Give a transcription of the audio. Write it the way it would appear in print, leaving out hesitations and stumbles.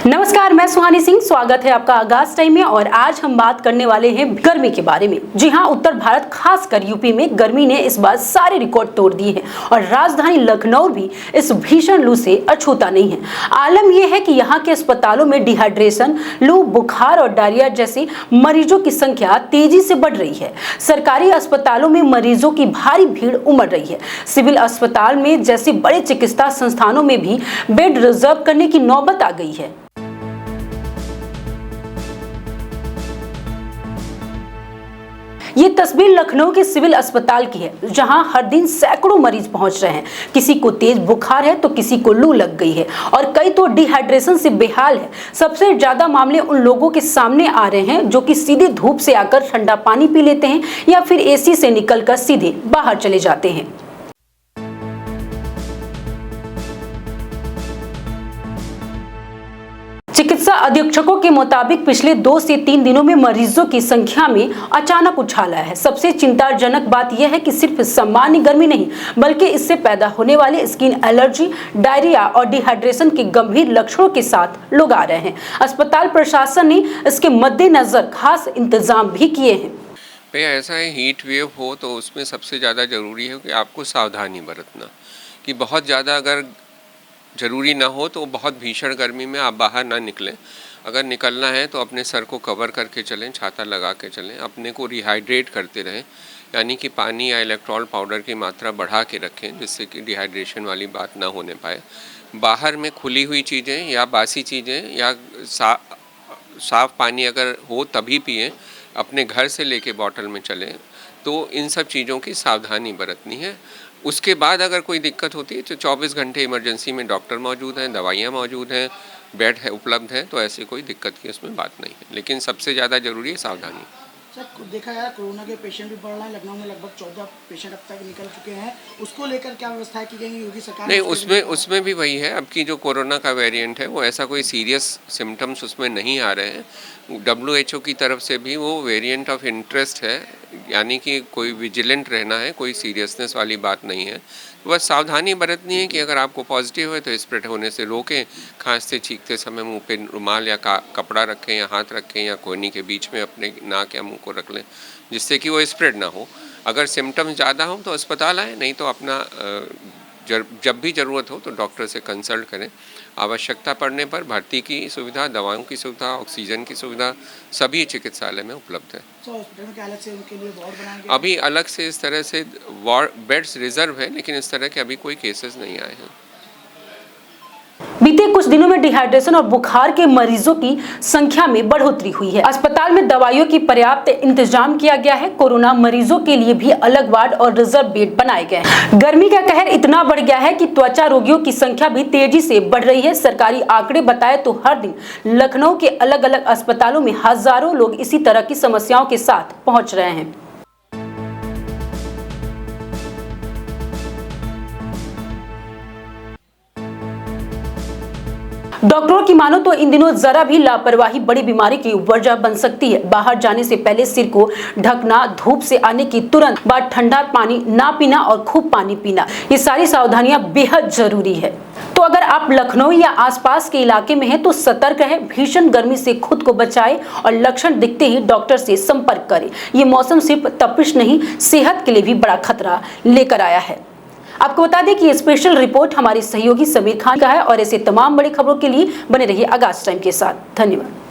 नमस्कार, मैं सुहानी सिंह। स्वागत है आपका आगाज टाइम में। और आज हम बात करने वाले हैं गर्मी के बारे में। जी हां, उत्तर भारत खासकर यूपी में गर्मी ने इस बार सारे रिकॉर्ड तोड़ दिए हैं और राजधानी लखनऊ भी इस भीषण लू से अछूता नहीं है। आलम यह है कि यहाँ के अस्पतालों में डिहाइड्रेशन, लू, बुखार और डायरिया जैसे मरीजों की संख्या तेजी से बढ़ रही है। सरकारी अस्पतालों में मरीजों की भारी भीड़ उमड़ रही है। सिविल अस्पताल में जैसे बड़े चिकित्सा संस्थानों में भी बेड रिजर्व करने की नौबत आ गई है। ये तस्वीर लखनऊ के सिविल अस्पताल की है, जहां हर दिन सैकड़ों मरीज पहुंच रहे हैं। किसी को तेज बुखार है तो किसी को लू लग गई है और कई तो डिहाइड्रेशन से बेहाल है। सबसे ज्यादा मामले उन लोगों के सामने आ रहे हैं जो कि सीधे धूप से आकर ठंडा पानी पी लेते हैं या फिर एसी से निकलकर सीधे बाहर चले जाते हैं। चिकित्सा अधीक्षकों के मुताबिक पिछले 2 से 3 दिनों में मरीजों की संख्या में अचानक उछाल आया है। सबसे चिंताजनक बात यह है कि सिर्फ सामान्य गर्मी नहीं, बल्कि इससे पैदा होने वाले स्किन एलर्जी, डायरिया और डिहाइड्रेशन के गंभीर लक्षणों के साथ लोग आ रहे हैं। अस्पताल प्रशासन ने इसके मद्देनजर खास इंतजाम भी किए हैं। भैया, ऐसा है, हीट वेव हो तो उसमें सबसे ज़्यादा ज़रूरी है कि आपको सावधानी बरतना, कि बहुत ज़्यादा अगर ज़रूरी ना हो तो बहुत भीषण गर्मी में आप बाहर ना निकलें। अगर निकलना है तो अपने सर को कवर करके चलें, छाता लगा के चलें, अपने को रिहाइड्रेट करते रहें, यानी कि पानी या इलेक्ट्रॉल पाउडर की मात्रा बढ़ा के रखें जिससे कि डिहाइड्रेशन वाली बात ना होने पाए। बाहर में खुली हुई चीज़ें या बासी चीज़ें या साफ़ पानी अगर हो तभी पिएं, अपने घर से लेके बॉटल में चलें। तो इन सब चीज़ों की सावधानी बरतनी है। उसके बाद अगर कोई दिक्कत होती है तो 24 घंटे इमरजेंसी में डॉक्टर मौजूद हैं, दवाइयाँ मौजूद हैं, बेड है उपलब्ध है, तो ऐसे कोई दिक्कत की उसमें बात नहीं है। लेकिन सबसे ज़्यादा ज़रूरी है सावधानी। सर, देखा यार, कोरोना के पेशेंट भी बढ़ रहे हैं। लखनऊ में लगभग 14 पेशेंट अब तक निकल चुके हैं। उसको लेकर क्या व्यवस्थाएं की गई योगी सरकार? नहीं, उसमें भी वही है। अब की जो कोरोना का वेरिएंट है वो ऐसा कोई सीरियस सिम्टम्स उसमें नहीं आ रहे हैं। WHO की तरफ से भी वो वेरिएंट ऑफ इंटरेस्ट है, यानी कि कोई विजिलेंट रहना है, कोई सीरियसनेस वाली बात नहीं है। तो बस सावधानी बरतनी है कि अगर आपको पॉजिटिव है तो स्प्रेड होने से रोकें। खांसते छींकते समय मुंह पे रुमाल या कपड़ा रखें या हाथ रखें या कोहनी के बीच में अपने नाक या मुंह को रख लें जिससे कि वो स्प्रेड ना हो। अगर सिम्टम्स ज़्यादा हो तो अस्पताल आए, नहीं तो अपना जब भी ज़रूरत हो तो डॉक्टर से कंसल्ट करें। आवश्यकता पड़ने पर भर्ती की सुविधा, दवाओं की सुविधा, ऑक्सीजन की सुविधा सभी चिकित्सालय में उपलब्ध है। हॉस्पिटल में अलग से उनके लिए वार्ड बनाए गए? अभी अलग से इस तरह से वार्ड बेड्स रिजर्व है, लेकिन इस तरह के अभी कोई केसेस नहीं आए हैं। बीते कुछ दिनों में डिहाइड्रेशन और बुखार के मरीजों की संख्या में बढ़ोतरी हुई है। अस्पताल में दवाइयों की पर्याप्त इंतजाम किया गया है। कोरोना मरीजों के लिए भी अलग वार्ड और रिजर्व बेड बनाए गए हैं। गर्मी का कहर इतना बढ़ गया है कि त्वचा रोगियों की संख्या भी तेजी से बढ़ रही है। सरकारी आंकड़े बताए तो हर दिन लखनऊ के अलग अलग अस्पतालों में हजारों लोग इसी तरह की समस्याओं के साथ पहुंच रहे हैं। डॉक्टरों की मानो तो इन दिनों जरा भी लापरवाही बड़ी बीमारी की वजह बन सकती है। बाहर जाने से पहले सिर को ढकना, धूप से आने की तुरंत बाद ठंडा पानी ना पीना और खूब पानी पीना, ये सारी सावधानियां बेहद जरूरी है। तो अगर आप लखनऊ या आसपास के इलाके में हैं तो सतर्क रहें, भीषण गर्मी से खुद को बचाएं और लक्षण दिखते ही डॉक्टर से संपर्क करें। ये मौसम सिर्फ तपिश नहीं, सेहत के लिए भी बड़ा खतरा लेकर आया है। आपको बता दें कि ये स्पेशल रिपोर्ट हमारे सहयोगी समीर खान का है और ऐसे तमाम बड़ी खबरों के लिए बने रहिए आगाज टाइम के साथ। धन्यवाद।